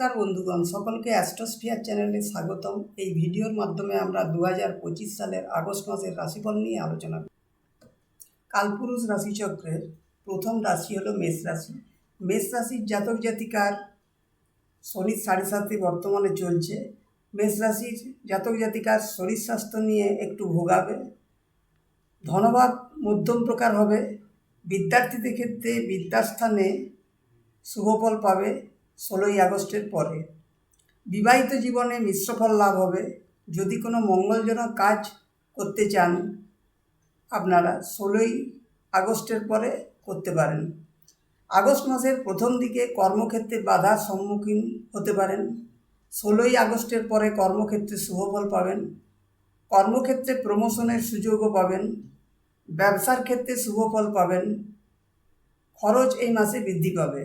নমস্কার বন্ধুগণ, সকলকে অ্যাস্ট্রোস্ফিয়ার চ্যানেলে স্বাগতম। এই ভিডিওর মাধ্যমে আমরা 2025 সালের আগস্ট মাসের রাশিফল নিয়ে আলোচনা করি। কালপুরুষ রাশিচক্রের প্রথম রাশি হলো মেষ রাশি। মেষ রাশির জাতক জাতিকার শনির 7.5 বর্তমানে চলছে। মেষ রাশির জাতক জাতিকার শরীর স্বাস্থ্য নিয়ে একটু ভোগাবে। ধনভাব মধ্যম প্রকার হবে। বিদ্যার্থীদের ক্ষেত্রে বিদ্যাস্থানে শুভফল পাবে 16ই আগস্টের পরে। বিবাহিত জীবনে মিশ্র ফল লাভ হবে। যদি কোনো মঙ্গলজনক কাজ করতে চান আপনারা 16ই আগস্টের পরে করতে পারেন। আগস্ট মাসের প্রথম দিকে কর্মক্ষেত্রে বাধার সম্মুখীন হতে পারেন। 16ই আগস্টের পরে কর্মক্ষেত্রে শুভফল পাবেন। কর্মক্ষেত্রে প্রমোশনের সুযোগও পাবেন। ব্যবসার ক্ষেত্রে শুভফল পাবেন। খরচ এই মাসে বৃদ্ধি পাবে।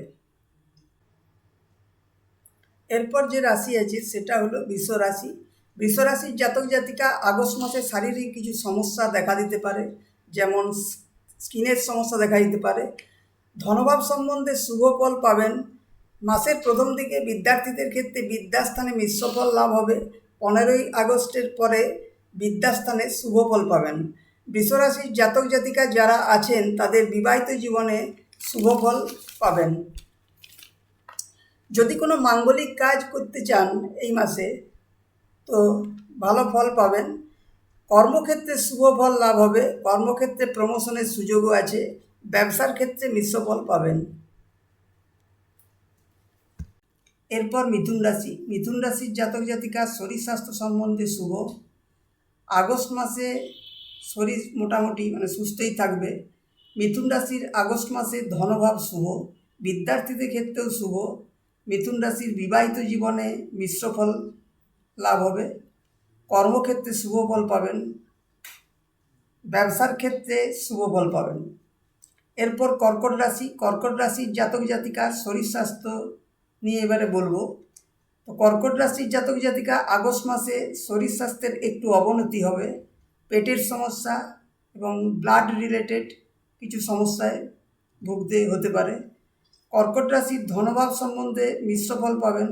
এরপর যে রাশি আছে সেটা হলো বৃষ রাশি। বৃষ রাশির জাতক জাতিকা আগস্ট মাসে শারীরিক কিছু সমস্যা দেখা দিতে পারে, যেমন স্কিনের সমস্যা দেখা দিতে পারে। ধনভাব সম্বন্ধে শুভ ফল পাবেন। মাসের প্রথম দিকে বিদ্যার্থীদের ক্ষেত্রে বিদ্যাস্থানে মিশ্র ফল লাভ হবে। 15ই আগস্টের পরে বিদ্যাস্থানে শুভ ফল পাবেন। বৃষ রাশির জাতক জাতিকা যারা আছেন তাদের বিবাহিত জীবনে শুভ ফল পাবেন। যদি কোনো মাঙ্গলিক কাজ করতে চান এই মাসে তো ভালো ফল পাবেন। কর্মক্ষেত্রে শুভ ফল লাভ হবে। কর্মক্ষেত্রে প্রমোশনের সুযোগও আছে। ব্যবসার ক্ষেত্রে মিশ্র ফল পাবেন। এরপর মিথুন রাশি। মিথুন রাশির জাতক জাতিকার শরীর স্বাস্থ্য সম্বন্ধে শুভ। আগস্ট মাসে শরীর মোটামুটি সুস্থই থাকবে। মিথুন রাশির আগস্ট মাসে ধনভাব শুভ। বিদ্যার্থীদের ক্ষেত্রেও শুভ। মিথুন রাশির বিবাহিত জীবনে মিশ্র ফল লাভ হবে। কর্মক্ষেত্রে শুভ ফল পাবেন। ব্যবসার ক্ষেত্রে শুভ ফল পাবেন। এরপর কর্কট রাশি। কর্কট রাশির জাতক জাতিকার শরীর স্বাস্থ্য নিয়ে এবারে বলবো। তো কর্কট রাশির জাতক জাতিকা আগস্ট মাসে শরীর স্বাস্থ্যের একটু অবনতি হবে। পেটের সমস্যা এবং ব্লাড রিলেটেড কিছু সমস্যায় ভুগতে হতে পারে। কর্কট রাশির ধনভাব সম্বন্ধে মিশ্র ফল পাবেন।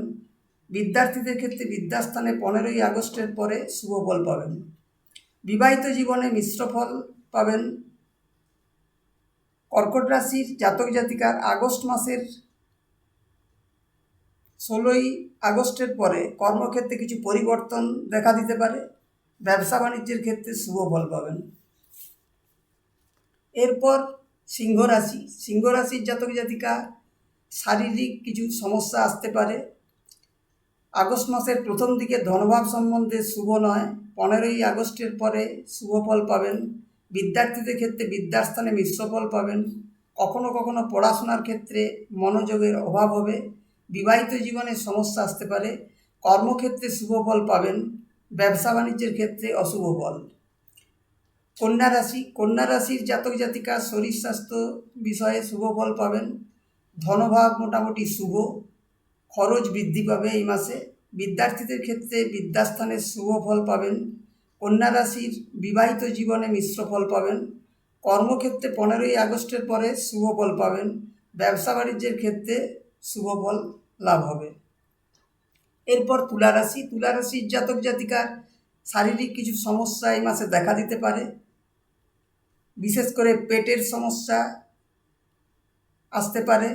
বিদ্যার্থীদের ক্ষেত্রে বিদ্যাস্থানে 15ই আগস্টের পরে শুভ ফল পাবেন। বিবাহিত জীবনে মিশ্র ফল পাবেন। কর্কট রাশির জাতক জাতিকার আগস্ট মাসের 16ই আগস্টের পরে কর্মক্ষেত্রে কিছু পরিবর্তন দেখা দিতে পারে। ব্যবসা বাণিজ্যের ক্ষেত্রে শুভ ফল পাবেন। এরপর সিংহ রাশি। সিংহ রাশির জাতক জাতিকা শারীরিক কিছু সমস্যা আসতে পারে। আগস্ট মাসের প্রথম দিকে ধনভাব সম্বন্ধে শুভ নয়। 15ই আগস্টের পরে শুভ ফল পাবেন। বিদ্যার্থীদের ক্ষেত্রে বিদ্যাস্থানে মিশ্র ফল পাবেন। কখনো কখনো পড়াশোনার ক্ষেত্রে মনোযোগের অভাব হবে। বিবাহিত জীবনে সমস্যা আসতে পারে। কর্মক্ষেত্রে শুভ ফল পাবেন। ব্যবসা বাণিজ্যের ক্ষেত্রে অশুভ ফল। কন্যা রাশি। কন্যা রাশির জাতক জাতিকা শরীর স্বাস্থ্য বিষয়ে শুভ ফল পাবেন। ধনভাব মোটামুটি শুভ। খরচ বৃদ্ধি পাবে এই মাসে। বিদ্যার্থীদের ক্ষেত্রে বিদ্যাস্থানে শুভ ফল পাবেন। কন্যা রাশির বিবাহিত জীবনে মিশ্র ফল পাবেন। কর্মক্ষেত্রে 15ই আগস্টের পরে শুভ ফল পাবেন। ব্যবসা বাণিজ্যের ক্ষেত্রে শুভ ফল লাভ হবে। এরপর তুলা রাশি। তুলা রাশির জাতক জাতিকার শারীরিক কিছু সমস্যা এই মাসে দেখা দিতে পারে। বিশেষ করে পেটের সমস্যা আসতে পারে।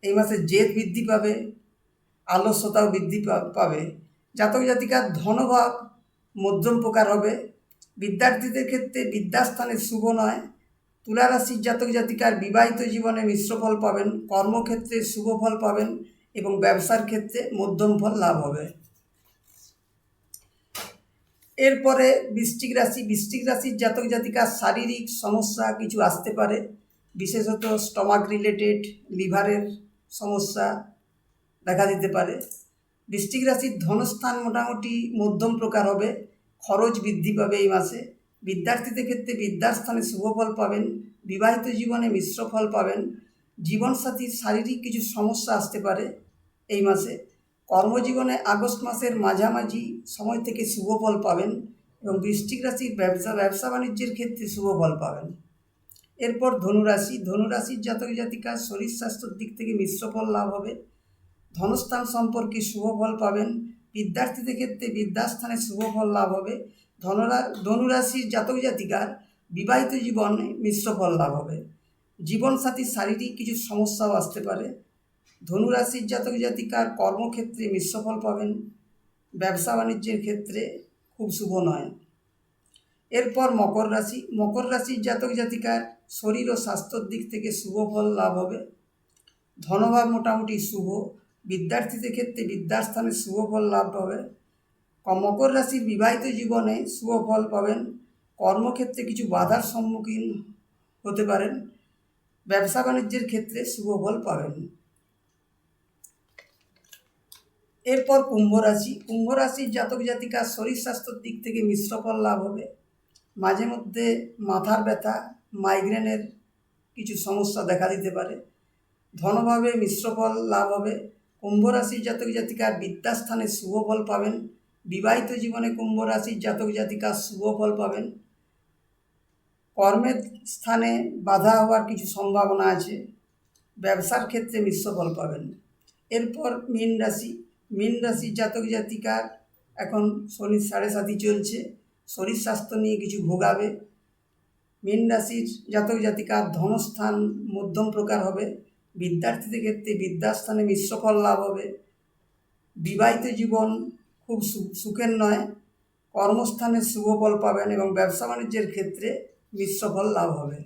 এই মাসে জেদ বৃদ্ধি পাবে। আলস্যতাও বৃদ্ধি পাবে। জাতক জাতিকার ধনভাব মধ্যম প্রকার হবে। বিদ্যার্থীদের ক্ষেত্রে বিদ্যাস্থানে শুভ নয়। তুলা রাশির জাতক জাতিকার বিবাহিত জীবনে মিশ্র ফল পাবেন। কর্মক্ষেত্রে শুভ ফল পাবেন এবং ব্যবসার ক্ষেত্রে মধ্যম ফল লাভ হবে। এরপরে বৃশ্চিক রাশি। বৃশ্চিক রাশির জাতক জাতিকার শারীরিক সমস্যা কিছু আসতে পারে, বিশেষত স্টমাক রিলেটেড, লিভারের সমস্যা দেখা দিতে পারে। বৃশ্চিক রাশির ধনস্থান মোটামুটি মধ্যম প্রকার হবে। খরচ বৃদ্ধি পাবে এই মাসে। বিদ্যার্থীদের ক্ষেত্রে বিদ্যাস্থানে শুভ ফল পাবেন। বিবাহিত জীবনে মিশ্র ফল পাবেন। জীবনসাথীর শারীরিক কিছু সমস্যা আসতে পারে এই মাসে। কর্মজীবনে আগস্ট মাসের মাঝামাঝি সময় থেকে শুভ ফল পাবেন এবং বৃশ্চিক রাশির ব্যবসা বাণিজ্যের ক্ষেত্রে শুভ ফল পাবেন। এরপর ধনুরাশি। ধনুরাশির জাতক জাতিকার শরীর স্বাস্থ্যের দিক থেকে মিশ্র ফল লাভ হবে। ধনস্থান সম্পর্কে শুভ ফল পাবেন। বিদ্যার্থীদের ক্ষেত্রে বিদ্যাস্থানে শুভ ফল লাভ হবে। ধনুরাশির জাতক জাতিকার বিবাহিত জীবনে মিশ্র ফল লাভ হবে। জীবনসাথীর শারীরিক কিছু সমস্যাও আসতে পারে। ধনুরাশির জাতক জাতিকার কর্মক্ষেত্রে মিশ্র ফল পাবেন। ব্যবসা বাণিজ্যের ক্ষেত্রে খুব শুভ নয়। এরপর মকর রাশি। মকর রাশির জাতক জাতিকার শরীর ও স্বাস্থ্যর দিক থেকে শুভ ফল লাভ হবে। ধনভাব মোটামুটি শুভ। বিদ্যার্থীদের ক্ষেত্রে বিদ্যাস্থানে শুভ ফল লাভ হবে। মকর রাশির বিবাহিত জীবনে শুভ ফল পাবেন। কর্মক্ষেত্রে কিছু বাধার সম্মুখীন হতে পারেন। ব্যবসা বাণিজ্যের ক্ষেত্রে শুভ ফল পাবেন। এরপর কুম্ভ রাশি। কুম্ভ রাশির জাতক জাতিকার শরীর স্বাস্থ্যের দিক থেকে মিশ্র ফল লাভ হবে। মাঝে মধ্যে মাথার ব্যথা, মাইগ্রেনের কিছু সমস্যা দেখা দিতে পারে। ধনভাবে মিশ্র ফল লাভ হবে। কুম্ভ রাশির জাতক জাতিকার বিদ্যাস্থানে শুভ ফল পাবেন। বিবাহিত জীবনে কুম্ভ রাশির জাতক জাতিকার শুভ ফল পাবেন। কর্মের স্থানে বাধা হওয়ার কিছু সম্ভাবনা আছে। ব্যবসার ক্ষেত্রে মিশ্র ফল পাবেন। এরপর মীন রাশি। মীন রাশির জাতক জাতিকার এখন শনির 7.5 চলছে। শরীর স্বাস্থ্য নিয়ে কিছু ভোগাবে। মীন রাশির জাতক জাতিকার ধনস্থান মধ্যম প্রকার হবে। বিদ্যার্থীদের ক্ষেত্রে বিদ্যাস্থানে মিশ্র ফল লাভ হবে। বিবাহিত জীবন খুব সুখের নয়। কর্মস্থানে শুভ ফল পাবেন এবং ব্যবসা বাণিজ্যের ক্ষেত্রে মিশ্র ফল লাভ হবে।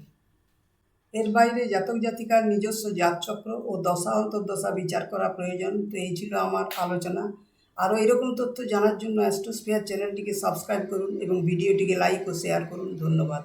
এর বাইরে জাতক জাতিকার নিজস্ব জাতচক্র ও দশা অন্তর্দশা বিচার করা প্রয়োজন। তো এই ছিল আমার আলোচনা। আরও এরকম তথ্য জানার জন্য অ্যাস্ট্রোস্ফিয়ার চ্যানেলটিকে সাবস্ক্রাইব করুন এবং ভিডিওটিকে লাইক ও শেয়ার করুন। ধন্যবাদ।